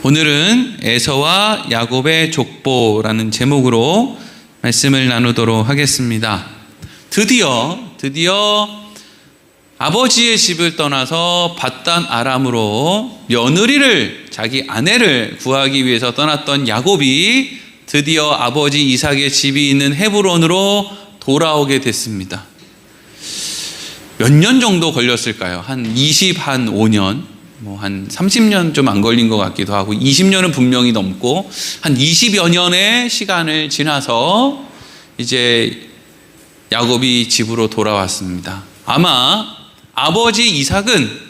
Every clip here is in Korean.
오늘은 에서와 야곱의 족보라는 제목으로 말씀을 나누도록 하겠습니다. 드디어 아버지의 집을 떠나서 밧단 아람으로 며느리를, 자기 아내를 구하기 위해서 떠났던 야곱이 드디어 아버지 이삭의 집이 있는 헤브론으로 돌아오게 됐습니다. 몇 년 정도 걸렸을까요? 한 25년, 한 30년 좀 안 걸린 것 같기도 하고 20년은 분명히 넘고 한 20여 년의 시간을 지나서 이제 야곱이 집으로 돌아왔습니다. 아마 아버지 이삭은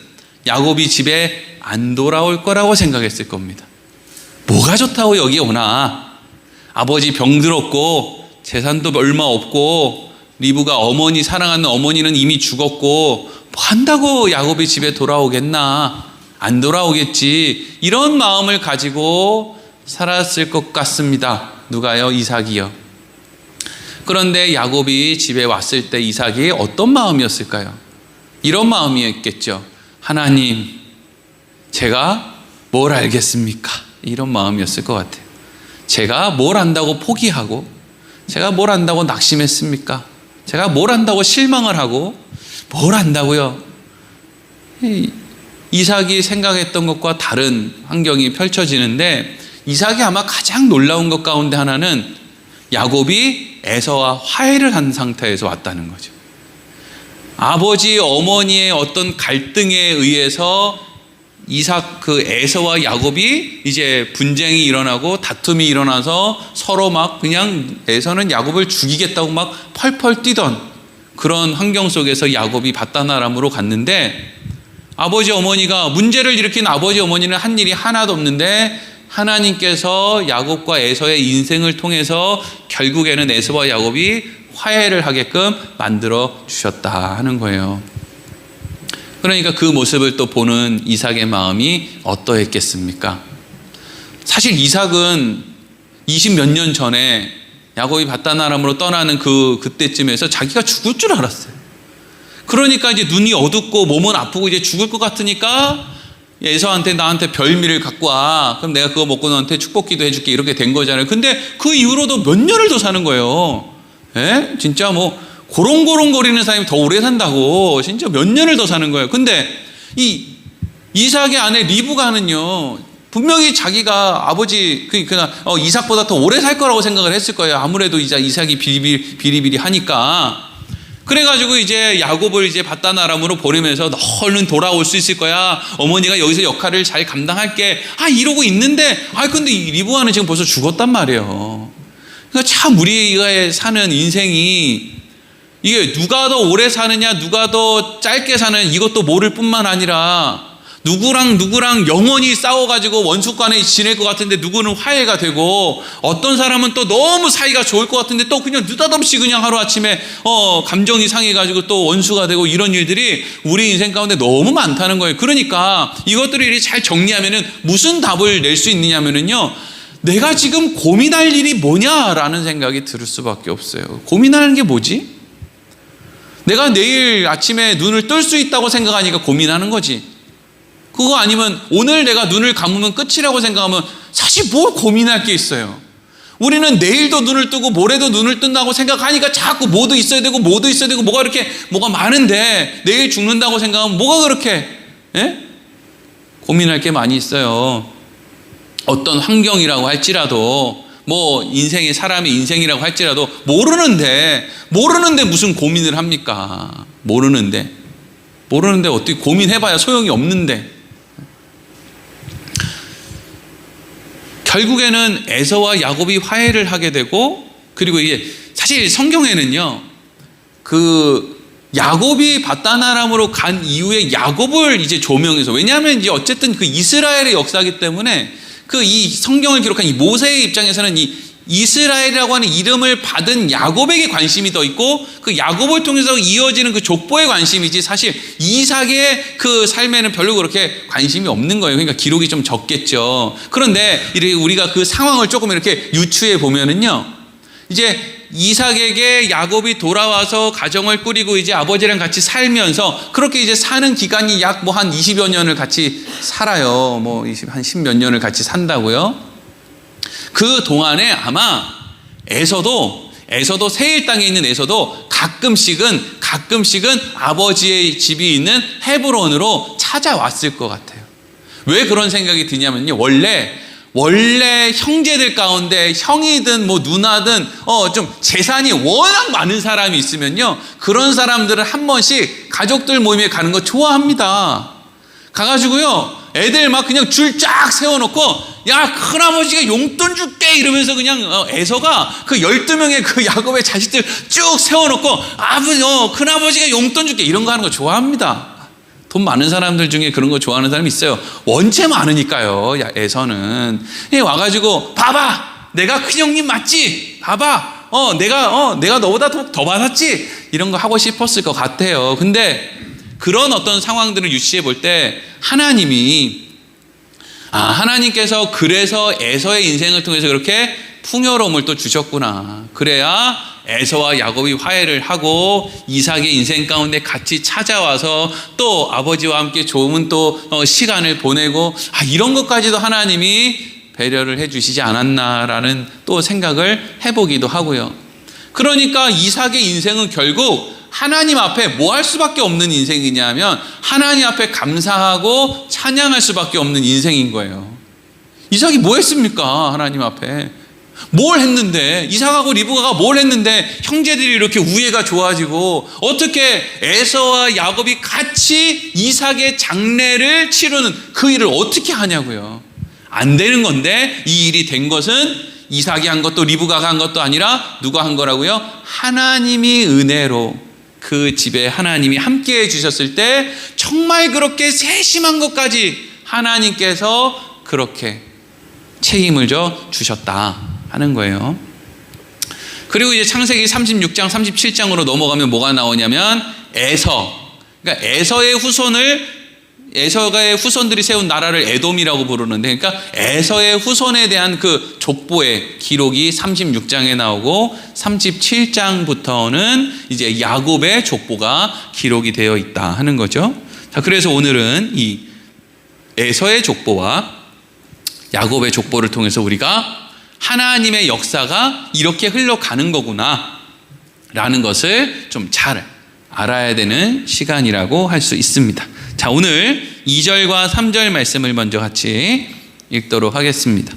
야곱이 집에 안 돌아올 거라고 생각했을 겁니다. 뭐가 좋다고 여기 오나? 아버지 병들었고 재산도 얼마 없고 리브가 어머니 사랑하는 어머니는 이미 죽었고 뭐 한다고 야곱이 집에 돌아오겠나? 안 돌아오겠지. 이런 마음을 가지고 살았을 것 같습니다. 누가요? 이삭이요. 그런데 야곱이 집에 왔을 때 이삭이 어떤 마음이었을까요? 이런 마음이었겠죠. 하나님, 제가 뭘 알겠습니까? 이런 마음이었을 것 같아요. 제가 뭘 안다고 포기하고, 제가 뭘 안다고 낙심했습니까? 제가 뭘 안다고 실망을 하고, 뭘 안다고요? 이삭이 생각했던 것과 다른 환경이 펼쳐지는데, 이삭이 아마 가장 놀라운 것 가운데 하나는 야곱이 에서와 화해를 한 상태에서 왔다는 거죠. 아버지, 어머니의 어떤 갈등에 의해서 이삭, 에서와 야곱이 이제 분쟁이 일어나고 다툼이 일어나서 서로 막 그냥 에서는 야곱을 죽이겠다고 막 펄펄 뛰던 그런 환경 속에서 야곱이 밧단 아람으로 갔는데, 아버지 어머니가 문제를 일으킨 아버지 어머니는 한 일이 하나도 없는데 하나님께서 야곱과 에서의 인생을 통해서 결국에는 에서와 야곱이 화해를 하게끔 만들어 주셨다 하는 거예요. 그러니까 그 모습을 또 보는 이삭의 마음이 어떠했겠습니까? 사실 이삭은 20몇 년 전에 야곱이 밧단 아람으로 떠나는 그때쯤에서 자기가 죽을 줄 알았어요. 그러니까 이제 눈이 어둡고 몸은 아프고 이제 죽을 것 같으니까 에서한테 나한테 별미를 갖고 와. 그럼 내가 그거 먹고 너한테 축복기도 해줄게. 이렇게 된 거잖아요. 근데 그 이후로도 몇 년을 더 사는 거예요. 예? 진짜 뭐 고롱고롱거리는 사람이 더 오래 산다고. 진짜 몇 년을 더 사는 거예요. 근데 이 이삭의 아내 리브가는요, 분명히 자기가 아버지 이삭보다 더 오래 살 거라고 생각을 했을 거예요. 아무래도 이삭이 비리비리 하니까. 그래가지고 이제 야곱을 이제 밧단 아람으로 보내면서 너 얼른 돌아올 수 있을 거야. 어머니가 여기서 역할을 잘 감당할게. 이러고 있는데, 근데 이 리브가는 지금 벌써 죽었단 말이에요. 그러니까 참 우리가 사는 인생이 이게 누가 더 오래 사느냐, 누가 더 짧게 사느냐 이것도 모를 뿐만 아니라 누구랑 영원히 싸워가지고 원수간에 지낼 것 같은데 누구는 화해가 되고, 어떤 사람은 또 너무 사이가 좋을 것 같은데 또 그냥 느닷없이 그냥 하루아침에 감정이 상해가지고 또 원수가 되고, 이런 일들이 우리 인생 가운데 너무 많다는 거예요. 그러니까 이것들을 잘 정리하면은 무슨 답을 낼 수 있느냐면은요, 내가 지금 고민할 일이 뭐냐라는 생각이 들 수밖에 없어요. 고민하는 게 뭐지? 내가 내일 아침에 눈을 뜰 수 있다고 생각하니까 고민하는 거지. 그거 아니면 오늘 내가 눈을 감으면 끝이라고 생각하면 사실 뭘 고민할 게 있어요. 우리는 내일도 눈을 뜨고 모레도 눈을 뜬다고 생각하니까 자꾸 뭐도 있어야 되고 뭐가 많은데, 내일 죽는다고 생각하면 뭐가 그렇게 고민할 게 많이 있어요. 어떤 환경이라고 할지라도, 뭐 사람의 인생이라고 할지라도 모르는데 무슨 고민을 합니까? 모르는데 어떻게 고민해봐야 소용이 없는데. 결국에는 에서와 야곱이 화해를 하게 되고, 그리고 이게 사실 성경에는요, 야곱이 밧단 아람으로 간 이후에 야곱을 이제 조명해서, 왜냐하면 이제 어쨌든 이스라엘의 역사이기 때문에 이 성경을 기록한 이 모세의 입장에서는 이 이스라엘이라고 하는 이름을 받은 야곱에게 관심이 더 있고, 그 야곱을 통해서 이어지는 그 족보에 관심이지, 사실 이삭의 그 삶에는 별로 그렇게 관심이 없는 거예요. 그러니까 기록이 좀 적겠죠. 그런데 우리가 그 상황을 조금 이렇게 유추해 보면은요, 이제 이삭에게 야곱이 돌아와서 가정을 꾸리고 이제 아버지랑 같이 살면서 그렇게 이제 사는 기간이 약 뭐 한 20여 년을 같이 살아요. 뭐 한 10몇 년을 같이 산다고요. 그 동안에 아마 에서도 세일 땅에 있는 에서도 가끔씩은 아버지의 집이 있는 헤브론으로 찾아왔을 것 같아요. 왜 그런 생각이 드냐면요. 원래 형제들 가운데 형이든 뭐 누나든 좀 재산이 워낙 많은 사람이 있으면요. 그런 사람들은 한 번씩 가족들 모임에 가는 거 좋아합니다. 가가지고요. 애들 막 그냥 줄 쫙 세워놓고 야, 큰아버지가 용돈 줄게 이러면서 그냥 에서가 그 12명의 그 야곱의 자식들 쭉 세워놓고 큰아버지가 용돈 줄게 이런 거 하는 거 좋아합니다. 돈 많은 사람들 중에 그런 거 좋아하는 사람이 있어요. 원체 많으니까요. 에서는 와가지고 봐봐, 내가 큰형님 맞지? 봐봐, 내가 너보다 더 받았지? 이런 거 하고 싶었을 것 같아요. 근데 그런 어떤 상황들을 유추해 볼 때 하나님께서 그래서 에서의 인생을 통해서 그렇게 풍요로움을 또 주셨구나. 그래야 에서와 야곱이 화해를 하고 이삭의 인생 가운데 같이 찾아와서 또 아버지와 함께 좋은 또 시간을 보내고 이런 것까지도 하나님이 배려를 해주시지 않았나라는 또 생각을 해보기도 하고요. 그러니까 이삭의 인생은 결국 하나님 앞에 뭐 할 수밖에 없는 인생이냐면 하나님 앞에 감사하고 찬양할 수밖에 없는 인생인 거예요. 이삭이 뭐 했습니까? 하나님 앞에 뭘 했는데, 이삭하고 리브가가 뭘 했는데 형제들이 이렇게 우애가 좋아지고 어떻게 에서와 야곱이 같이 이삭의 장례를 치르는 그 일을 어떻게 하냐고요. 안 되는 건데 이 일이 된 것은 이삭이 한 것도 리브가가 한 것도 아니라 누가 한 거라고요? 하나님이 은혜로 그 집에 하나님이 함께 해주셨을 때 정말 그렇게 세심한 것까지 하나님께서 그렇게 책임을 주셨다 하는 거예요. 그리고 이제 창세기 36장 37장으로 넘어가면 뭐가 나오냐면 그러니까 에서의 후손들이 세운 나라를 에돔이라고 부르는데, 그러니까 에서의 후손에 대한 그 족보의 기록이 36장에 나오고 37장부터는 이제 야곱의 족보가 기록이 되어 있다 하는 거죠. 자, 그래서 오늘은 이 에서의 족보와 야곱의 족보를 통해서 우리가 하나님의 역사가 이렇게 흘러가는 거구나 라는 것을 좀 잘 알아야 되는 시간이라고 할 수 있습니다. 자, 오늘 2절과 3절 말씀을 먼저 같이 읽도록 하겠습니다.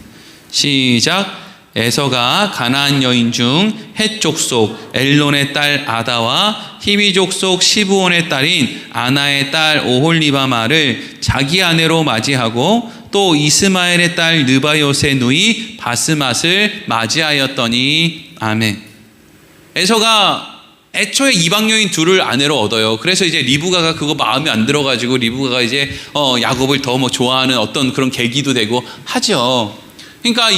시작. 에서가 가나안 여인 중 헷 족속 엘론의 딸 아다와 히위 족속 시브온의 딸인 아나의 딸 오홀리바마를 자기 아내로 맞이하고 또 이스마엘의 딸 느바요의 누이 바스맛을 맞이하였더니 아멘. 에서가 애초에 이방 여인 둘을 아내로 얻어요. 그래서 이제 리브가가 그거 마음에 안 들어가지고 리브가가 이제 야곱을 더 뭐 좋아하는 어떤 그런 계기도 되고 하죠. 그러니까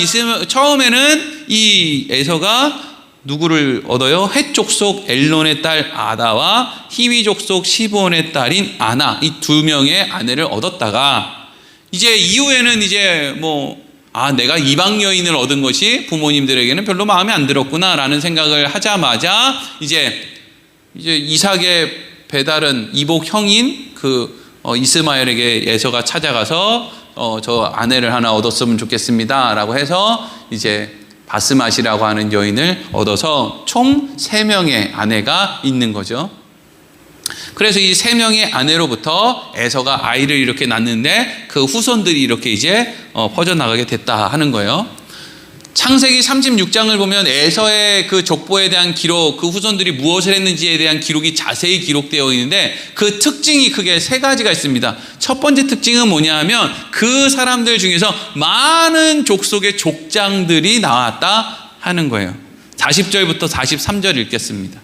처음에는 이 에서가 누구를 얻어요? 헷 족속 엘론의 딸 아다와 히위 족속 시브온의 딸인 아나, 이 두 명의 아내를 얻었다가 이제 이후에는 이제 내가 이방 여인을 얻은 것이 부모님들에게는 별로 마음에 안 들었구나라는 생각을 하자마자 이제 이삭의 배다른 이복 형인 이스마엘에게 에서가 찾아가서 저 아내를 하나 얻었으면 좋겠습니다라고 해서 이제 바스맛이라고 하는 여인을 얻어서 총 3명의 아내가 있는 거죠. 그래서 이 3명의 아내로부터 에서가 아이를 이렇게 낳는데 그 후손들이 이렇게 이제 퍼져나가게 됐다 하는 거예요. 창세기 36장을 보면 에서의 그 족보에 대한 기록, 그 후손들이 무엇을 했는지에 대한 기록이 자세히 기록되어 있는데 그 특징이 크게 3가지가 있습니다. 첫 번째 특징은 뭐냐 하면 그 사람들 중에서 많은 족속의 족장들이 나왔다 하는 거예요. 40절부터 43절 읽겠습니다.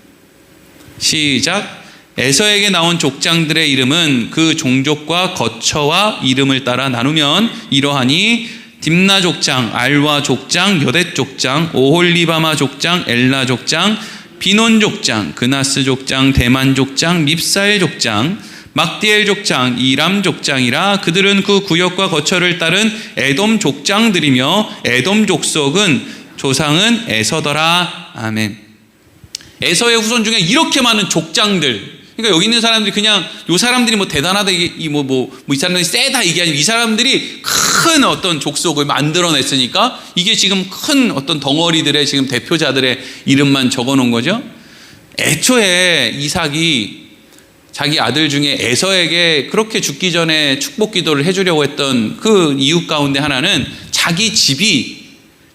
시작. 에서에게 나온 족장들의 이름은 그 종족과 거처와 이름을 따라 나누면 이러하니 딥나 족장, 알와 족장, 여댓 족장, 오홀리바마 족장, 엘라 족장, 비논 족장, 그나스 족장, 대만 족장, 밉사엘 족장, 막디엘 족장, 이람 족장이라 그들은 그 구역과 거처를 따른 에돔 족장들이며 에돔 족속은 조상은 에서더라. 아멘. 에서의 후손 중에 이렇게 많은 족장들, 그러니까 여기 있는 사람들이 그냥 이 사람들이 뭐 대단하다, 이 사람들이 세다 이게 아니고 이 사람들이 큰 어떤 족속을 만들어냈으니까 이게 지금 큰 어떤 덩어리들의 지금 대표자들의 이름만 적어 놓은 거죠. 애초에 이삭이 자기 아들 중에 에서에게 그렇게 죽기 전에 축복 기도를 해주려고 했던 그 이유 가운데 하나는 자기 집이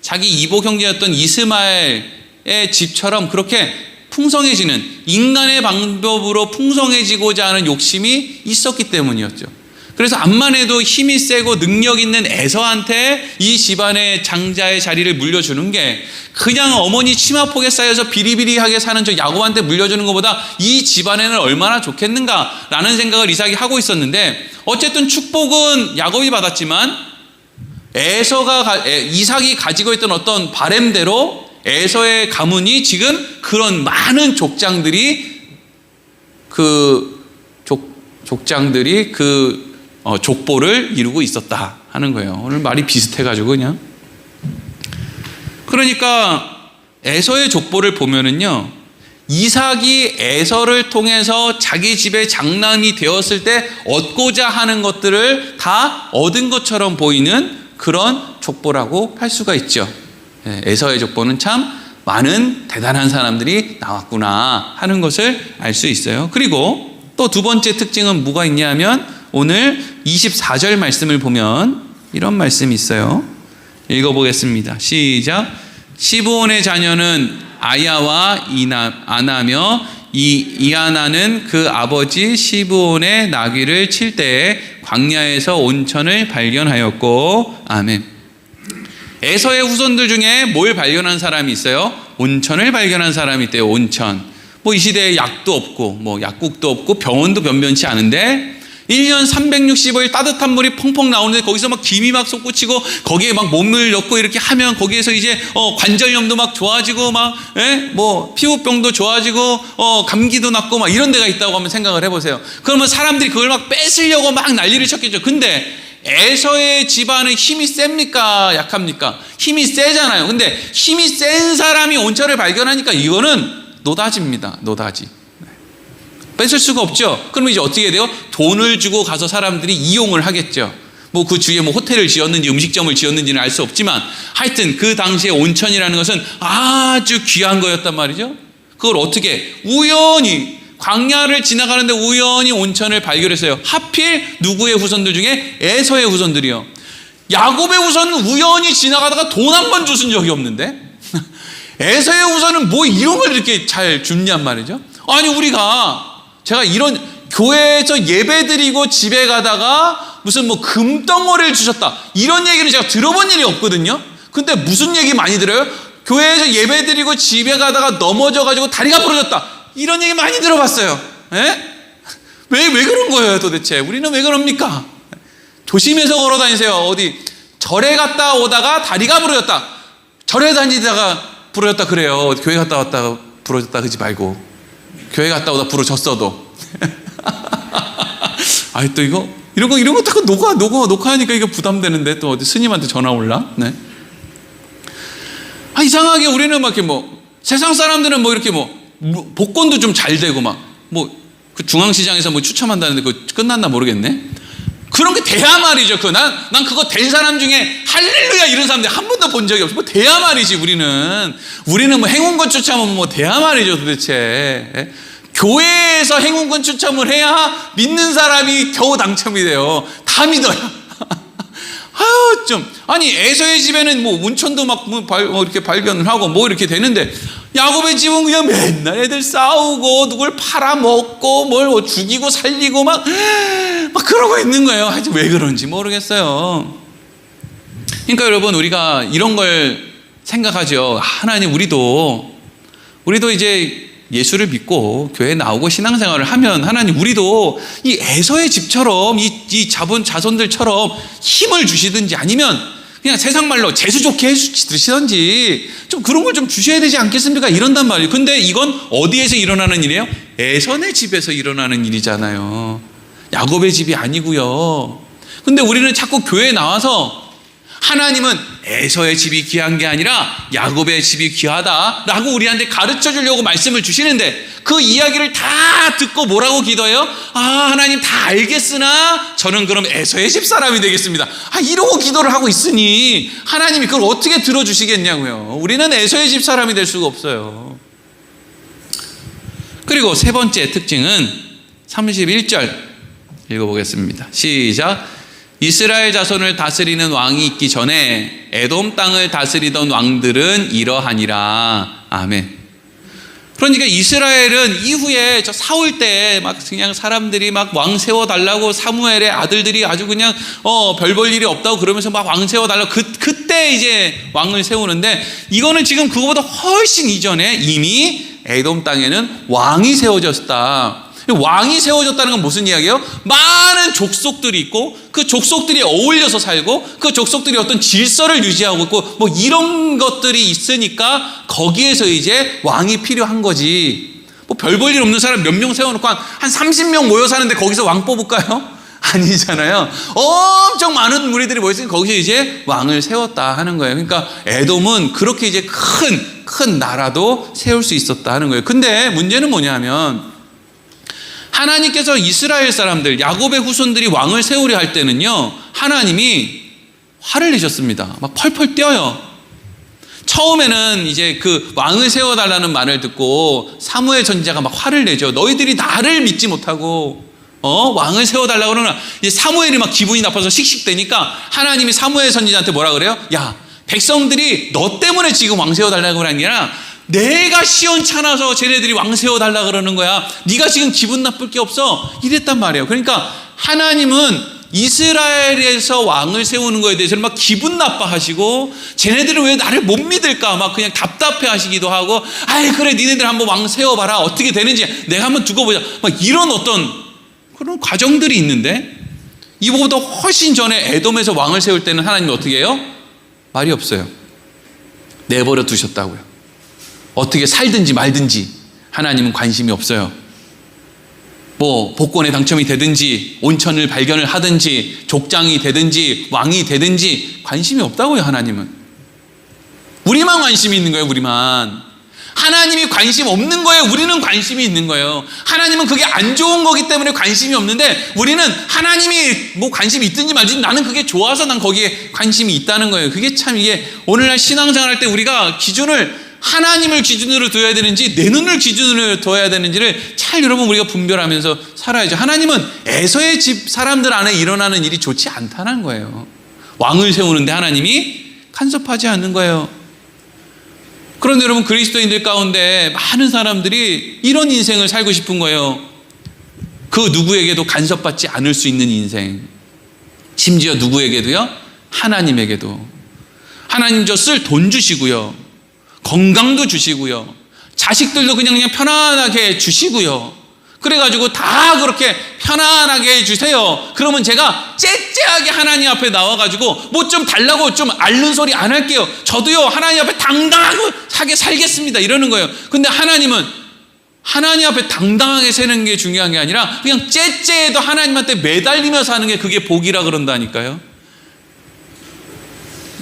자기 이복 형제였던 이스마엘의 집처럼 그렇게 풍성해지는, 인간의 방법으로 풍성해지고자 하는 욕심이 있었기 때문이었죠. 그래서 암만 해도 힘이 세고 능력 있는 에서한테 이 집안의 장자의 자리를 물려주는 게 그냥 어머니 치마폭에 쌓여서 비리비리하게 사는 저 야곱한테 물려주는 것보다 이 집안에는 얼마나 좋겠는가라는 생각을 이삭이 하고 있었는데, 어쨌든 축복은 야곱이 받았지만 이삭이 가지고 있던 어떤 바램대로 에서의 가문이 지금 그런 많은 족장들이 족보를 이루고 있었다 하는 거예요. 오늘 말이 비슷해가지고 그냥. 그러니까 에서의 족보를 보면은요, 이삭이 에서를 통해서 자기 집의 장남이 되었을 때 얻고자 하는 것들을 다 얻은 것처럼 보이는 그런 족보라고 할 수가 있죠. 에서의 족보는 참 많은 대단한 사람들이 나왔구나 하는 것을 알 수 있어요. 그리고 또 두 번째 특징은 뭐가 있냐 하면 오늘 24절 말씀을 보면 이런 말씀이 있어요. 읽어보겠습니다. 시작. 시브온의 자녀는 아야와 아나며 이아나는 그 아버지 시브온의 나귀를 칠 때에 광야에서 온천을 발견하였고. 아멘. 에서의 후손들 중에 뭘 발견한 사람이 있어요? 온천을 발견한 사람이 있대요. 온천. 뭐 이 시대에 약도 없고 뭐 약국도 없고 병원도 변변치 않은데 1년 365일 따뜻한 물이 펑펑 나오는데 거기서 막 김이 막 솟구치고 거기에 막 몸을 넣고 이렇게 하면 거기에서 이제 관절염도 막 좋아지고 막 뭐 피부병도 좋아지고 감기도 낫고 막 이런 데가 있다고 한번 생각을 해보세요. 그러면 사람들이 그걸 막 뺏으려고 막 난리를 쳤겠죠. 근데 에서의 집안은 힘이 셉니까? 약합니까? 힘이 세잖아요. 근데 힘이 센 사람이 온천을 발견하니까 이거는 노다지입니다. 노다지. 뺏을 수가 없죠. 그러면 이제 어떻게 돼요? 돈을 주고 가서 사람들이 이용을 하겠죠. 뭐 그 주위에 뭐 호텔을 지었는지 음식점을 지었는지는 알 수 없지만 하여튼 그 당시에 온천이라는 것은 아주 귀한 거였단 말이죠. 그걸 어떻게 우연히 광야를 지나가는데 우연히 온천을 발견했어요. 하필 누구의 후손들 중에 에서의 후손들이요. 야곱의 후손은 우연히 지나가다가 돈 한 번 주신 적이 없는데 에서의 후손은 뭐 이런 걸 이렇게 잘 줍냔 말이죠. 아니 제가 이런 교회에서 예배드리고 집에 가다가 무슨 뭐 금덩어리를 주셨다 이런 얘기는 제가 들어본 일이 없거든요. 근데 무슨 얘기 많이 들어요? 교회에서 예배드리고 집에 가다가 넘어져가지고 다리가 부러졌다 이런 얘기 많이 들어봤어요. 왜 그런 거예요 도대체? 우리는 왜 그럽니까? 조심해서 걸어 다니세요. 어디 절에 갔다 오다가 다리가 부러졌다, 절에 다니다가 부러졌다 그래요. 교회 갔다 왔다가 부러졌다 그러지 말고, 교회 갔다 오다 부러졌어도 아이 또 이런 거 딱 녹화하니까 이거 부담되는데 또 어디 스님한테 전화 올라? 네. 이상하게 우리는 막 이렇게 뭐 세상 사람들은 뭐 이렇게 뭐 복권도 좀 잘 되고 막 뭐 그 중앙시장에서 뭐 추첨한다는데 그거 끝났나 모르겠네. 그런 게 돼야 말이죠. 난 그거 된 사람 중에 할렐루야 이런 사람들 한 번도 본 적이 없어. 뭐 돼야 말이지. 우리는 뭐 행운권 추첨하면 뭐 돼야 말이죠 도대체. 교회에서 행운권 추첨을 해야 믿는 사람이 겨우 당첨이 돼요. 다 믿어요. 아니 에서의 집에는 뭐 온천도 막 이렇게 발견을 하고 뭐 이렇게 되는데 야곱의 집은 그냥 맨날 애들 싸우고 누굴 팔아먹고 뭘 죽이고 살리고 막 그러고 있는 거예요. 하여튼 왜 그런지 모르겠어요. 그러니까 여러분 우리가 이런 걸 생각하죠. 하나님 우리도 이제 예수를 믿고 교회에 나오고 신앙생활을 하면 하나님 우리도 이 에서의 집처럼 이 자손들처럼 힘을 주시든지 아니면 그냥 세상 말로 재수 좋게 해주시든지 좀 그런 걸 좀 주셔야 되지 않겠습니까? 이런단 말이에요. 근데 이건 어디에서 일어나는 일이에요? 에서의 집에서 일어나는 일이잖아요. 야곱의 집이 아니고요. 근데 우리는 자꾸 교회에 나와서 하나님은 에서의 집이 귀한 게 아니라 야곱의 집이 귀하다라고 우리한테 가르쳐 주려고 말씀을 주시는데, 그 이야기를 다 듣고 뭐라고 기도해요? 하나님 다 알겠으나 저는 그럼 에서의 집 사람이 되겠습니다. 이러고 기도를 하고 있으니 하나님이 그걸 어떻게 들어주시겠냐고요. 우리는 에서의 집 사람이 될 수가 없어요. 그리고 세 번째 특징은 31절 읽어보겠습니다. 시작. 이스라엘 자손을 다스리는 왕이 있기 전에 에돔 땅을 다스리던 왕들은 이러하니라. 아멘. 그러니까 이스라엘은 이후에 저 사울 때 막 그냥 사람들이 막 왕 세워달라고, 사무엘의 아들들이 아주 그냥 별 볼 일이 없다고 그러면서 막 왕 세워달라고 그때 이제 왕을 세우는데, 이거는 지금 그거보다 훨씬 이전에 이미 에돔 땅에는 왕이 세워졌다. 왕이 세워졌다는 건 무슨 이야기예요? 많은 족속들이 있고 그 족속들이 어울려서 살고 그 족속들이 어떤 질서를 유지하고 있고 뭐 이런 것들이 있으니까 거기에서 이제 왕이 필요한 거지. 뭐 별 볼 일 없는 사람 몇 명 세워놓고 한 30명 모여 사는데 거기서 왕 뽑을까요? 아니잖아요. 엄청 많은 무리들이 모였으니 거기서 이제 왕을 세웠다 하는 거예요. 그러니까 에돔은 그렇게 이제 큰 나라도 세울 수 있었다 하는 거예요. 근데 문제는 뭐냐면, 하나님께서 이스라엘 사람들, 야곱의 후손들이 왕을 세우려 할 때는요, 하나님이 화를 내셨습니다. 막 펄펄 뛰어요. 처음에는 이제 그 왕을 세워달라는 말을 듣고 사무엘 선지자가 막 화를 내죠. 너희들이 나를 믿지 못하고 왕을 세워달라고 그러나, 이제 사무엘이 막 기분이 나빠서 씩씩대니까 하나님이 사무엘 선지자한테 뭐라 그래요? 야, 백성들이 너 때문에 지금 왕 세워달라고 그러는 게 아니라 내가 시원찮아서 쟤네들이 왕 세워달라 그러는 거야. 네가 지금 기분 나쁠 게 없어. 이랬단 말이에요. 그러니까 하나님은 이스라엘에서 왕을 세우는 거에 대해서는 막 기분 나빠하시고, 쟤네들은 왜 나를 못 믿을까 막 그냥 답답해 하시기도 하고, 그래 니네들 한번 왕 세워봐라. 어떻게 되는지 내가 한번 두고 보자. 막 이런 어떤 그런 과정들이 있는데, 이보다 훨씬 전에 에돔에서 왕을 세울 때는 하나님이 어떻게 해요? 말이 없어요. 내버려 두셨다고요. 어떻게 살든지 말든지 하나님은 관심이 없어요. 뭐 복권에 당첨이 되든지 온천을 발견을 하든지 족장이 되든지 왕이 되든지 관심이 없다고요. 하나님은 우리만 관심이 있는 거예요. 우리만. 하나님이 관심 없는 거예요. 우리는 관심이 있는 거예요. 하나님은 그게 안 좋은 거기 때문에 관심이 없는데, 우리는 하나님이 뭐 관심이 있든지 말든지 나는 그게 좋아서 난 거기에 관심이 있다는 거예요. 그게 참 이게 오늘날 신앙생활 할 때 우리가 기준을 하나님을 기준으로 둬야 되는지 내 눈을 기준으로 둬야 되는지를 잘 여러분 우리가 분별하면서 살아야죠. 하나님은 에서의 집 사람들 안에 일어나는 일이 좋지 않다는 거예요. 왕을 세우는데 하나님이 간섭하지 않는 거예요. 그런데 여러분, 그리스도인들 가운데 많은 사람들이 이런 인생을 살고 싶은 거예요. 그 누구에게도 간섭받지 않을 수 있는 인생. 심지어 누구에게도요? 하나님에게도. 하나님 저 쓸 돈 주시고요, 건강도 주시고요, 자식들도 그냥 편안하게 주시고요. 그래가지고 다 그렇게 편안하게 해주세요. 그러면 제가 째째하게 하나님 앞에 나와가지고 뭐 좀 달라고 좀 앓는 소리 안 할게요. 저도요 하나님 앞에 당당하게 살겠습니다. 이러는 거예요. 근데 하나님은 하나님 앞에 당당하게 사는 게 중요한 게 아니라 그냥 째째해도 하나님한테 매달리며 사는 게 그게 복이라 그런다니까요.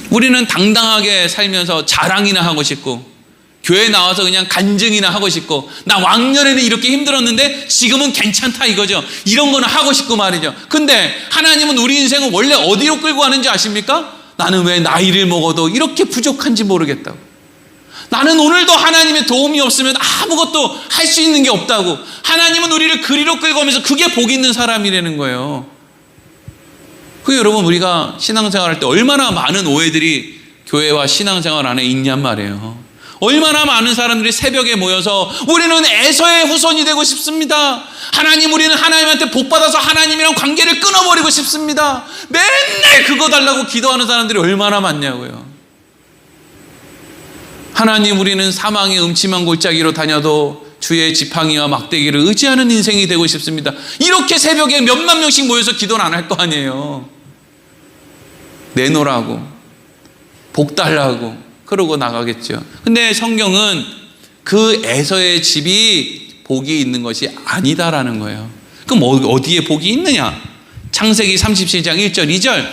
우리는 당당하게 살면서 자랑이나 하고 싶고, 교회 나와서 그냥 간증이나 하고 싶고, 나 왕년에는 이렇게 힘들었는데 지금은 괜찮다 이거죠. 이런 거는 하고 싶고 말이죠. 근데 하나님은 우리 인생을 원래 어디로 끌고 가는지 아십니까? 나는 왜 나이를 먹어도 이렇게 부족한지 모르겠다고. 나는 오늘도 하나님의 도움이 없으면 아무것도 할 수 있는 게 없다고. 하나님은 우리를 그리로 끌고 오면서 그게 복 있는 사람이라는 거예요. 그 여러분, 우리가 신앙생활 할 때 얼마나 많은 오해들이 교회와 신앙생활 안에 있냔 말이에요. 얼마나 많은 사람들이 새벽에 모여서 우리는 에서의 후손이 되고 싶습니다. 하나님, 우리는 하나님한테 복 받아서 하나님이랑 관계를 끊어버리고 싶습니다. 맨날 그거 달라고 기도하는 사람들이 얼마나 많냐고요. 하나님, 우리는 사망의 음침한 골짜기로 다녀도 주의 지팡이와 막대기를 의지하는 인생이 되고 싶습니다. 이렇게 새벽에 몇만 명씩 모여서 기도는 안 할 거 아니에요. 내놓으라고, 복 달라고 그러고 나가겠죠. 근데 성경은 그 에서의 집이 복이 있는 것이 아니다라는 거예요. 그럼 어디에 복이 있느냐? 창세기 37장 1절 2절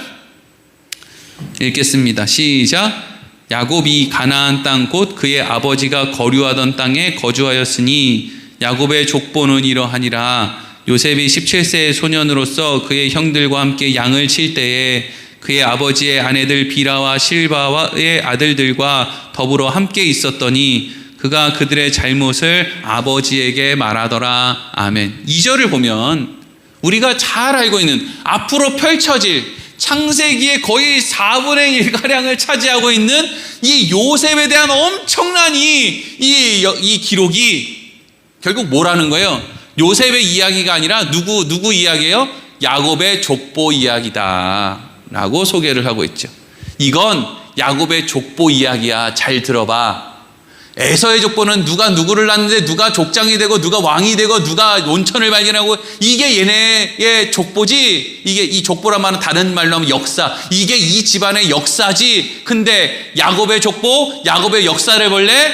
읽겠습니다. 시작. 야곱이 가나안 땅 곧 그의 아버지가 거류하던 땅에 거주하였으니 야곱의 족보는 이러하니라. 요셉이 17세의 소년으로서 그의 형들과 함께 양을 칠 때에 그의 아버지의 아내들 비라와 실바의 아들들과 더불어 함께 있었더니 그가 그들의 잘못을 아버지에게 말하더라. 아멘. 2절을 보면 우리가 잘 알고 있는 앞으로 펼쳐질 창세기의 거의 4분의 1가량을 차지하고 있는 이 요셉에 대한 엄청난 이 기록이 결국 뭐라는 거예요? 요셉의 이야기가 아니라 누구 이야기예요? 야곱의 족보 이야기다 라고 소개를 하고 있죠. 이건 야곱의 족보 이야기야. 잘 들어봐. 에서의 족보는 누가 누구를 낳는데 누가 족장이 되고 누가 왕이 되고 누가 온천을 발견하고 이게 얘네의 족보지. 이게 이 족보란 말은 다른 말로 하면 역사. 이게 이 집안의 역사지. 근데 야곱의 족보, 야곱의 역사를 볼래?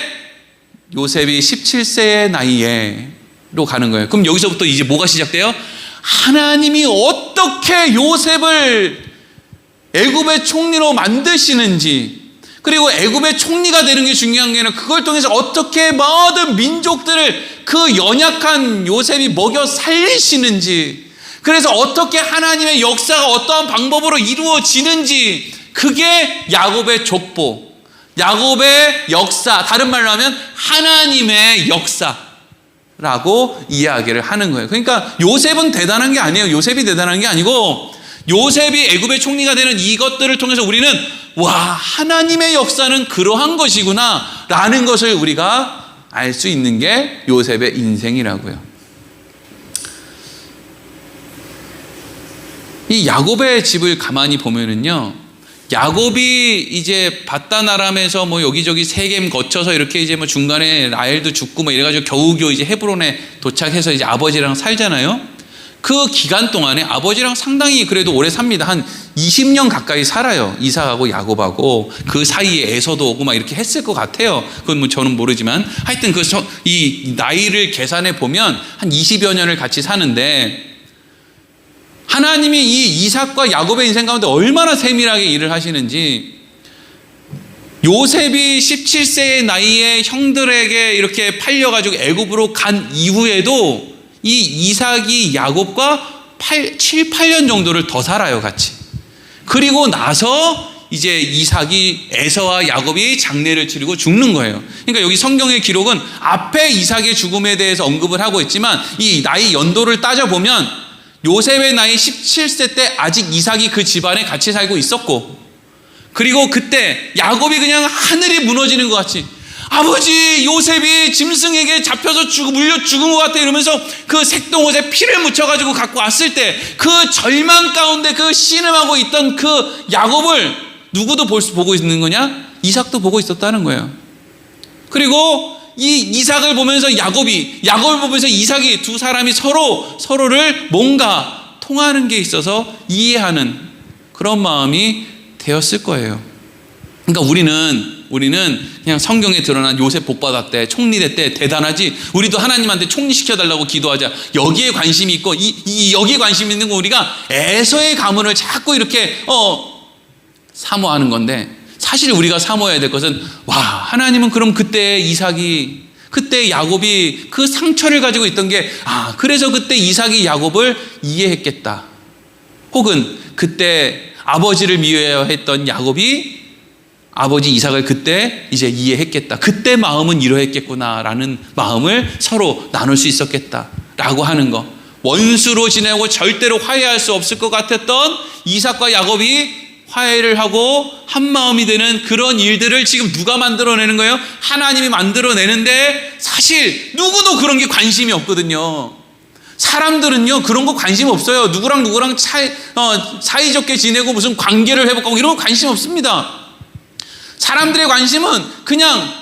요셉이 17세의 나이에로 가는 거예요. 그럼 여기서부터 이제 뭐가 시작돼요? 하나님이 어떻게 요셉을 애굽의 총리로 만드시는지, 그리고 애굽의 총리가 되는 게 중요한 게 아니라 그걸 통해서 어떻게 모든 민족들을 그 연약한 요셉이 먹여 살리시는지, 그래서 어떻게 하나님의 역사가 어떠한 방법으로 이루어지는지, 그게 야곱의 족보, 야곱의 역사, 다른 말로 하면 하나님의 역사라고 이야기를 하는 거예요. 그러니까 요셉은 대단한 게 아니에요. 요셉이 대단한 게 아니고 요셉이 애굽의 총리가 되는 이것들을 통해서 우리는 와, 하나님의 역사는 그러한 것이구나 라는 것을 우리가 알 수 있는 게 요셉의 인생이라고요. 이 야곱의 집을 가만히 보면은요, 야곱이 이제 바단 아람에서 뭐 여기저기 세겜 거쳐서 이렇게 이제 뭐 중간에 라헬도 죽고 뭐 이래가지고 겨우겨우 이제 헤브론에 도착해서 이제 아버지랑 살잖아요. 그 기간 동안에 아버지랑 상당히 그래도 오래 삽니다. 한 20년 가까이 살아요. 이삭하고 야곱하고. 그 사이에 에서도 오고 막 이렇게 했을 것 같아요. 그건 뭐 저는 모르지만 하여튼 이 나이를 계산해 보면 한 20여 년을 같이 사는데, 하나님이 이 이삭과 야곱의 인생 가운데 얼마나 세밀하게 일을 하시는지, 요셉이 17세의 나이에 형들에게 이렇게 팔려가지고 애굽으로 간 이후에도 이 이삭이 야곱과 7, 8년 정도를 더 살아요, 같이. 그리고 나서 이제 이삭이 에서와 야곱이 장례를 치르고 죽는 거예요. 그러니까 여기 성경의 기록은 앞에 이삭의 죽음에 대해서 언급을 하고 있지만 이 나이 연도를 따져보면 요셉의 나이 17세 때 아직 이삭이 그 집안에 같이 살고 있었고, 그리고 그때 야곱이 그냥 하늘이 무너지는 것 같이 아버지 요셉이 짐승에게 잡혀서 물려 죽은 것 같아 이러면서 그 색동옷에 피를 묻혀가지고 갖고 왔을 때 그 절망 가운데 그 신음하고 있던 그 야곱을 누구도 보고 있는 거냐? 이삭도 보고 있었다는 거예요. 그리고 이 이삭을 보면서 야곱을 보면서 이삭이, 두 사람이 서로를 뭔가 통하는 게 있어서 이해하는 그런 마음이 되었을 거예요. 그러니까 우리는 그냥 성경에 드러난 요셉 복 받았대, 총리 됐대, 대단하지. 우리도 하나님한테 총리 시켜달라고 기도하자. 여기에 관심이 있고 여기에 관심이 있는 거 우리가 에서의 가문을 자꾸 이렇게 사모하는 건데, 사실 우리가 사모해야 될 것은 하나님은 그럼 그때 이삭이, 그때 야곱이 그 상처를 가지고 있던 게 그래서 그때 이삭이 야곱을 이해했겠다. 혹은 그때 아버지를 미워했던 야곱이 아버지 이삭을 그때 이제 이해했겠다. 그때 마음은 이러했겠구나라는 마음을 서로 나눌 수 있었겠다라고 하는 거. 원수로 지내고 절대로 화해할 수 없을 것 같았던 이삭과 야곱이 화해를 하고 한 마음이 되는 그런 일들을 지금 누가 만들어내는 거예요? 하나님이 만들어내는데 사실 누구도 그런 게 관심이 없거든요. 사람들은요 그런 거 관심 없어요. 누구랑 사이좋게 지내고 무슨 관계를 회복하고 이런 거 관심 없습니다. 사람들의 관심은 그냥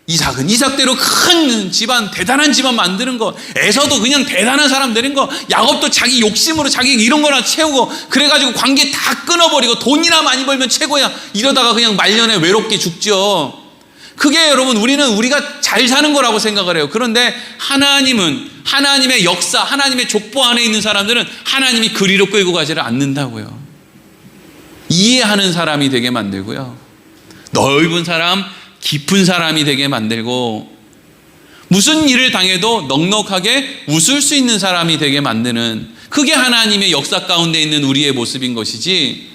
이삭은 이삭대로 큰 집안, 대단한 집안 만드는 거, 에서도 그냥 대단한 사람 되는 거, 야곱도 자기 욕심으로 자기 이런 거나 채우고 그래가지고 관계 다 끊어버리고 돈이나 많이 벌면 최고야, 이러다가 그냥 말년에 외롭게 죽죠. 그게 여러분 우리가 잘 사는 거라고 생각을 해요. 그런데 하나님은 하나님의 역사, 하나님의 족보 안에 있는 사람들은 하나님이 그리로 끌고 가지를 않는다고요. 이해하는 사람이 되게 만들고요. 넓은 사람, 깊은 사람이 되게 만들고, 무슨 일을 당해도 넉넉하게 웃을 수 있는 사람이 되게 만드는, 그게 하나님의 역사 가운데 있는 우리의 모습인 것이지,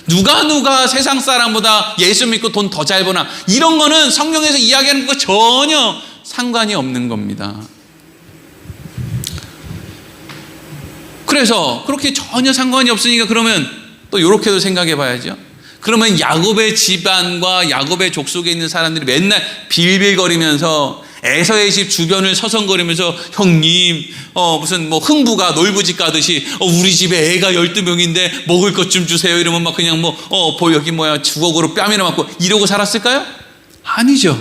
누가 세상 사람보다 예수 믿고 돈 더 잘 버나, 이런 거는 성경에서 이야기하는 거 전혀 상관이 없는 겁니다. 그래서 그렇게 전혀 상관이 없으니까 그러면 또 이렇게도 생각해 봐야죠. 그러면 야곱의 집안과 야곱의 족속에 있는 사람들이 맨날 빌빌거리면서 에서의 집 주변을 서성거리면서, 형님 무슨 뭐 흥부가 놀부집 가듯이 우리 집에 애가 12명인데 먹을 것 좀 주세요 이러면 막 그냥 여기 주걱으로 뺨이나 맞고 이러고 살았을까요? 아니죠.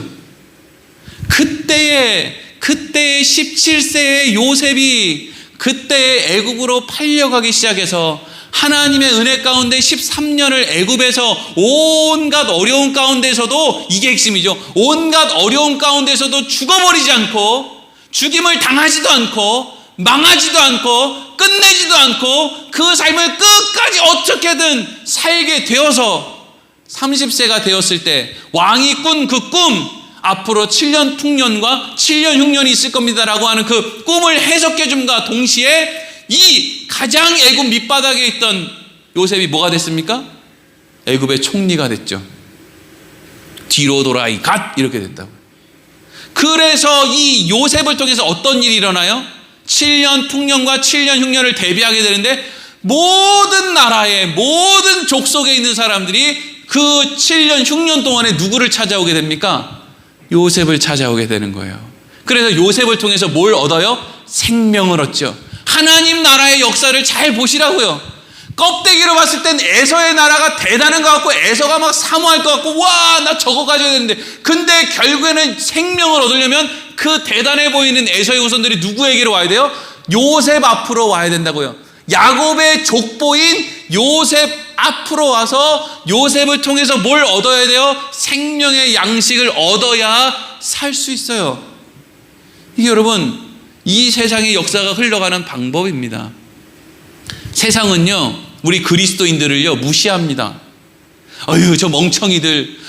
그때의 17세의 요셉이 그때 애굽으로 팔려가기 시작해서 하나님의 은혜 가운데 13년을 애굽에서 온갖 어려운 가운데서도, 이게 핵심이죠. 온갖 어려운 가운데서도 죽어버리지 않고, 죽임을 당하지도 않고, 망하지도 않고, 끝내지도 않고, 그 삶을 끝까지 어떻게든 살게 되어서 30세가 되었을 때 왕이 꾼 그 꿈, 앞으로 7년 풍년과 7년 흉년이 있을 겁니다라고 하는 그 꿈을 해석해 줌과 동시에 이 가장 애굽 밑바닥에 있던 요셉이 뭐가 됐습니까? 애굽의 총리가 됐죠. 뒤로 돌아 이 갓 이렇게 됐다고. 그래서 이 요셉을 통해서 어떤 일이 일어나요? 7년 풍년과 7년 흉년을 대비하게 되는데, 모든 나라의 모든 족속에 있는 사람들이 그 7년 흉년 동안에 누구를 찾아오게 됩니까? 요셉을 찾아오게 되는 거예요. 그래서 요셉을 통해서 뭘 얻어요? 생명을 얻죠. 하나님 나라의 역사를 잘 보시라고요. 껍데기로 봤을 땐 에서의 나라가 대단한 것 같고, 에서가 막 사모할 것 같고, 와, 나 저거 가져야 되는데, 근데 결국에는 생명을 얻으려면 그 대단해 보이는 에서의 후손들이 누구에게로 와야 돼요? 요셉 앞으로 와야 된다고요. 야곱의 족보인 요셉 앞으로 와서 요셉을 통해서 뭘 얻어야 돼요? 생명의 양식을 얻어야 살 수 있어요. 이게 여러분, 이 세상의 역사가 흘러가는 방법입니다. 세상은요, 우리 그리스도인들을요 무시합니다. 어휴, 저 멍청이들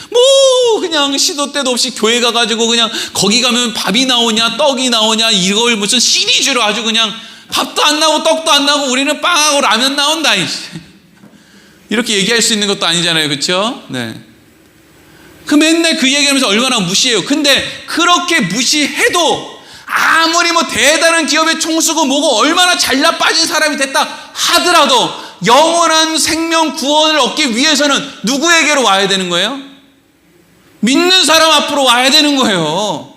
그냥 시도 때도 없이 교회 가가지고 그냥 거기 가면 밥이 나오냐 떡이 나오냐 이걸 무슨 시리즈로 아주 그냥 밥도 안 나오고 떡도 안 나오고 우리는 빵하고 라면 나온다 이렇게 얘기할 수 있는 것도 아니잖아요, 그렇죠? 네. 그 맨날 그 얘기하면서 얼마나 무시해요. 근데 그렇게 무시해도 아무리 대단한 기업의 총수고 뭐고 얼마나 잘나 빠진 사람이 됐다 하더라도 영원한 생명 구원을 얻기 위해서는 누구에게로 와야 되는 거예요? 믿는 사람 앞으로 와야 되는 거예요.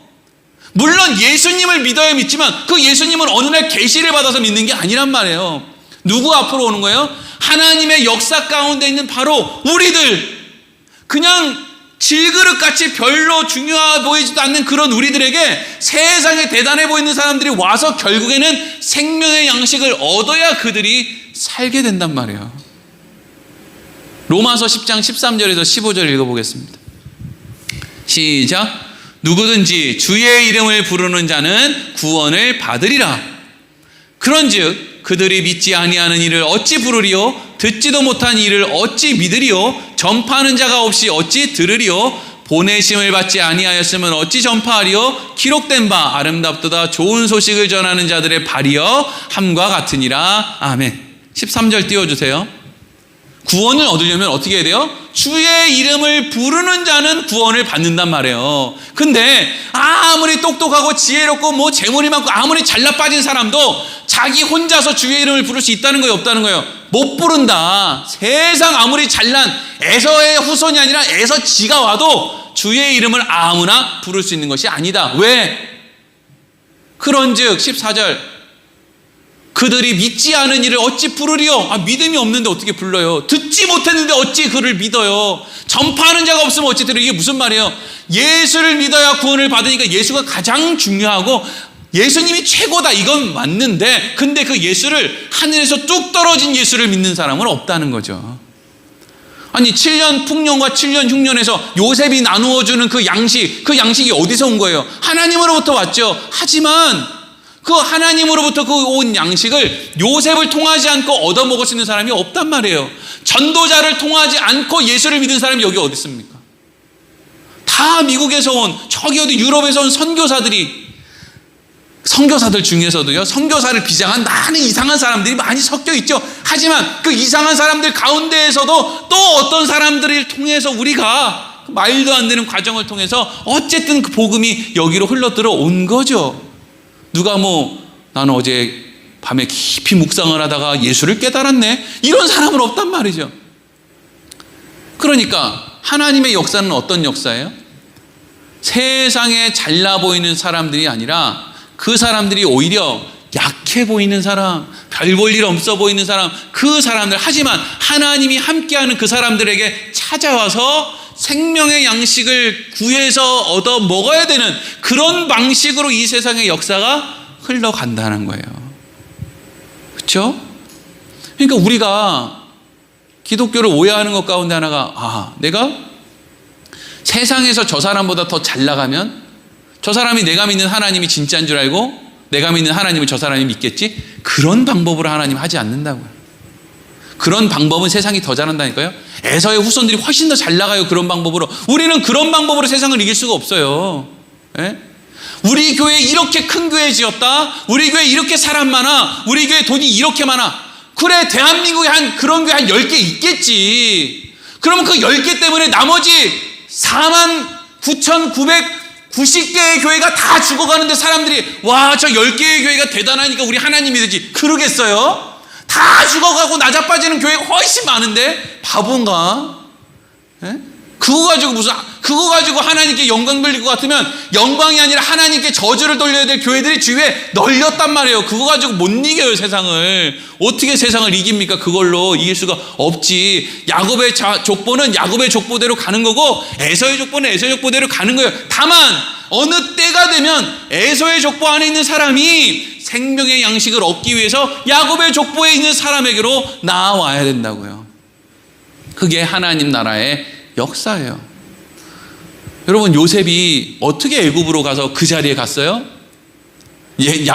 물론 예수님을 믿어야 믿지만 그 예수님은 어느 날 계시를 받아서 믿는 게 아니란 말이에요. 누구 앞으로 오는 거예요? 하나님의 역사 가운데 있는 바로 우리들, 그냥 질그릇같이 별로 중요해 보이지도 않는 그런 우리들에게 세상에 대단해 보이는 사람들이 와서 결국에는 생명의 양식을 얻어야 그들이 살게 된단 말이에요. 로마서 10장 13절에서 15절 읽어보겠습니다. 시작. 누구든지 주의 이름을 부르는 자는 구원을 받으리라. 그런즉 그들이 믿지 아니하는 이를 어찌 부르리요? 듣지도 못한 이를 어찌 믿으리요? 전파하는 자가 없이 어찌 들으리요? 보내심을 받지 아니하였으면 어찌 전파하리요? 기록된 바 아름답도다 좋은 소식을 전하는 자들의 발이여 함과 같으니라. 아멘. 13절 띄워주세요. 구원을 얻으려면 어떻게 해야 돼요? 주의 이름을 부르는 자는 구원을 받는단 말이에요. 근데 아무리 똑똑하고 지혜롭고 재물이 많고 아무리 잘나 빠진 사람도 자기 혼자서 주의 이름을 부를 수 있다는 거예요, 없다는 거예요? 못 부른다. 세상 아무리 잘난 에서의 후손이 아니라 에서 지가 와도 주의 이름을 아무나 부를 수 있는 것이 아니다. 왜? 그런즉 14절 그들이 믿지 않은 이를 어찌 부르리요? 믿음이 없는데 어떻게 불러요? 듣지 못했는데 어찌 그를 믿어요? 전파하는 자가 없으면 어찌 들어요? 이게 무슨 말이에요? 예수를 믿어야 구원을 받으니까 예수가 가장 중요하고 예수님이 최고다, 이건 맞는데, 근데 그 예수를, 하늘에서 뚝 떨어진 예수를 믿는 사람은 없다는 거죠. 아니 7년 풍년과 7년 흉년에서 요셉이 나누어주는 그 양식이 어디서 온 거예요? 하나님으로부터 왔죠. 하지만 그 하나님으로부터 그 온 양식을 요셉을 통하지 않고 얻어먹을 수 있는 사람이 없단 말이에요. 전도자를 통하지 않고 예수를 믿은 사람이 여기 어디 있습니까? 다 미국에서 온, 저기 어디 유럽에서 온 선교사들 중에서도요, 선교사를 비장한 많은 이상한 사람들이 많이 섞여 있죠. 하지만 그 이상한 사람들 가운데에서도 또 어떤 사람들을 통해서 우리가 말도 안 되는 과정을 통해서 어쨌든 그 복음이 여기로 흘러 들어온 거죠. 누가 나는 어제 밤에 깊이 묵상을 하다가 예수를 깨달았네, 이런 사람은 없단 말이죠. 그러니까 하나님의 역사는 어떤 역사예요? 세상에 잘나 보이는 사람들이 아니라 그 사람들이 오히려 약해 보이는 사람, 별 볼 일 없어 보이는 사람, 그 사람들, 하지만 하나님이 함께하는 그 사람들에게 찾아와서 생명의 양식을 구해서 얻어 먹어야 되는 그런 방식으로 이 세상의 역사가 흘러간다는 거예요. 그렇죠? 그러니까 우리가 기독교를 오해하는 것 가운데 하나가, 내가 세상에서 저 사람보다 더 잘 나가면 저 사람이 내가 믿는 하나님이 진짜인 줄 알고 내가 믿는 하나님을 저 사람이 믿겠지? 그런 방법으로 하나님 하지 않는다고요. 그런 방법은 세상이 더 잘한다니까요. 에서의 후손들이 훨씬 더 잘 나가요. 그런 방법으로. 우리는 그런 방법으로 세상을 이길 수가 없어요. 예? 우리 교회 이렇게 큰 교회 지었다, 우리 교회 이렇게 사람 많아, 우리 교회 돈이 이렇게 많아. 그래, 대한민국에 그런 교회 한 10개 있겠지. 그러면 그 10개 때문에 나머지 49,990개의 교회가 다 죽어가는데 사람들이 저 10개의 교회가 대단하니까 우리 하나님 믿으지, 그러겠어요? 다 죽어가고 나자빠지는 교회가 훨씬 많은데 바본가? 예? 그거 가지고 하나님께 영광 돌릴 것 같으면 영광이 아니라 하나님께 저주를 돌려야 될 교회들이 주위에 널렸단 말이에요. 그거 가지고 못 이겨요, 세상을. 어떻게 세상을 이깁니까? 그걸로 이길 수가 없지. 야곱의 족보는 야곱의 족보대로 가는 거고, 에서의 족보는 에서의 족보대로 가는 거예요. 다만 어느 때가 되면 에서의 족보 안에 있는 사람이 생명의 양식을 얻기 위해서 야곱의 족보에 있는 사람에게로 나와야 된다고요. 그게 하나님 나라의 역사예요. 여러분, 요셉이 어떻게 애굽으로 가서 그 자리에 갔어요?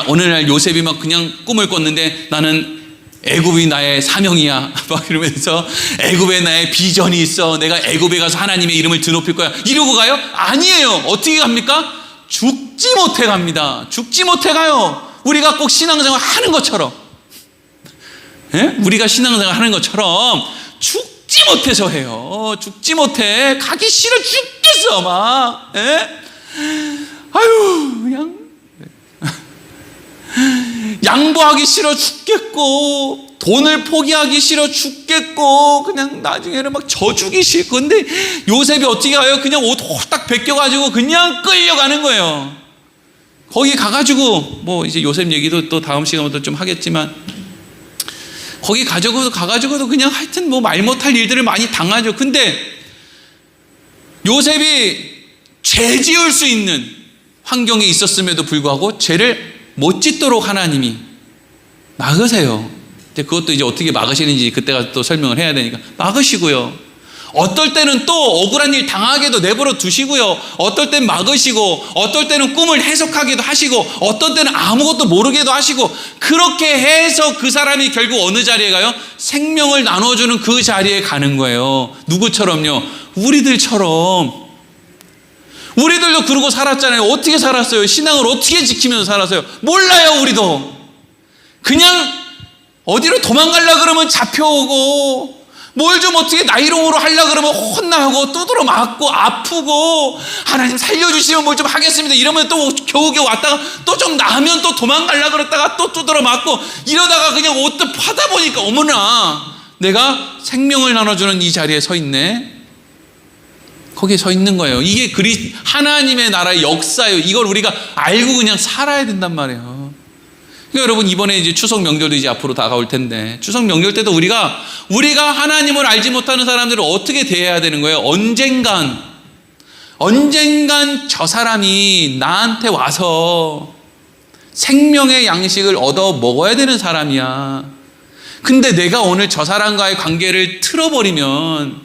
어느 날 요셉이 막 그냥 꿈을 꿨는데 나는 애굽이 나의 사명이야 막 이러면서 애굽에 나의 비전이 있어, 내가 애굽에 가서 하나님의 이름을 드높일 거야, 이러고 가요? 아니에요. 어떻게 갑니까? 죽지 못해 갑니다. 죽지 못해 가요. 우리가 꼭 신앙생활 하는 것처럼, 우리가 신앙생활 하는 것처럼 죽지 못해서 해요. 죽지 못해. 가기 싫어 죽겠어 막. 그냥 양보하기 싫어 죽겠고, 돈을 포기하기 싫어 죽겠고, 그냥 나중에는 막 져주기 싫고. 근데 요셉이 어떻게 가요? 그냥 옷 홀딱 벗겨가지고 그냥 끌려가는 거예요. 거기 가가지고 이제 요셉 얘기도 또 다음 시간부터 좀 하겠지만, 거기 가가지고도 그냥 하여튼 말 못할 일들을 많이 당하죠. 근데 요셉이 죄 지을 수 있는 환경에 있었음에도 불구하고 죄를 못 짓도록 하나님이 막으세요. 그것도 이제 어떻게 막으시는지 그때가 또 설명을 해야 되니까 막으시고요. 어떨 때는 또 억울한 일 당하게도 내버려 두시고요. 어떨 땐 막으시고, 어떨 때는 꿈을 해석하기도 하시고, 어떨 때는 아무것도 모르게도 하시고, 그렇게 해서 그 사람이 결국 어느 자리에 가요? 생명을 나눠주는 그 자리에 가는 거예요. 누구처럼요? 우리들처럼. 우리들도 그러고 살았잖아요. 어떻게 살았어요? 신앙을 어떻게 지키면서 살았어요? 몰라요, 우리도. 그냥 어디로 도망가려고 그러면 잡혀오고, 뭘 좀 어떻게 나이롱으로 하려고 그러면 혼나고 두드러 맞고 아프고, 하나님 살려주시면 뭘 좀 하겠습니다 이러면 또 겨우겨우 왔다가 또 좀 나으면 또 도망가려고 그랬다가 또 두드러 맞고, 이러다가 그냥 옷도 파다 보니까 어머나, 내가 생명을 나눠주는 이 자리에 서 있네. 거기에 서 있는 거예요. 이게 하나님의 나라의 역사예요. 이걸 우리가 알고 그냥 살아야 된단 말이에요. 그러니까 여러분, 이번에 이제 추석 명절도 이제 앞으로 다가올 텐데, 추석 명절 때도 우리가 하나님을 알지 못하는 사람들을 어떻게 대해야 되는 거예요? 언젠간 저 사람이 나한테 와서 생명의 양식을 얻어 먹어야 되는 사람이야. 근데 내가 오늘 저 사람과의 관계를 틀어버리면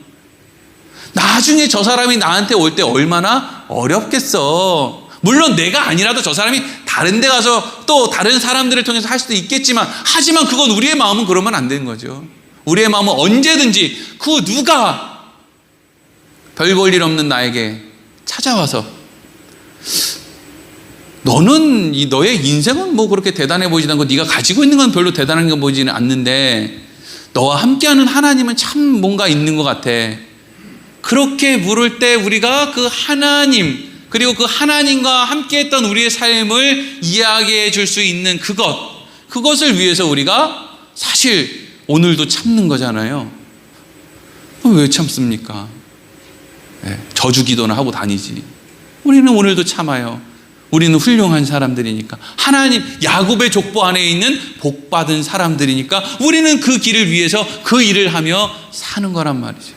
나중에 저 사람이 나한테 올 때 얼마나 어렵겠어. 물론 내가 아니라도 저 사람이 다른 데 가서 또 다른 사람들을 통해서 할 수도 있겠지만, 하지만 그건 우리의 마음은 그러면 안 되는 거죠. 우리의 마음은 언제든지 그 누가 별 볼 일 없는 나에게 찾아와서 너는 너의 인생은 뭐 그렇게 대단해 보이지 않고 네가 가지고 있는 건 별로 대단한 거 보이지는 않는데 너와 함께하는 하나님은 참 뭔가 있는 것 같아. 그렇게 물을 때 우리가 그 하나님 그리고 그 하나님과 함께했던 우리의 삶을 이야기해 줄 수 있는 그것을 위해서 우리가 사실 오늘도 참는 거잖아요. 왜 참습니까? 저주 기도나 하고 다니지. 우리는 오늘도 참아요. 우리는 훌륭한 사람들이니까. 하나님 야곱의 족보 안에 있는 복받은 사람들이니까 우리는 그 길을 위해서 그 일을 하며 사는 거란 말이죠.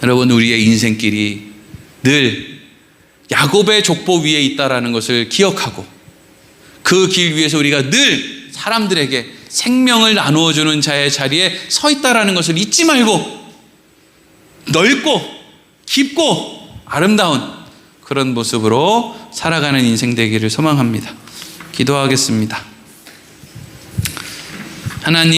여러분, 우리의 인생길이 늘 야곱의 족보 위에 있다라는 것을 기억하고 그 길 위에서 우리가 늘 사람들에게 생명을 나누어주는 자의 자리에 서 있다라는 것을 잊지 말고 넓고 깊고 아름다운 그런 모습으로 살아가는 인생 되기를 소망합니다. 기도하겠습니다. 하나님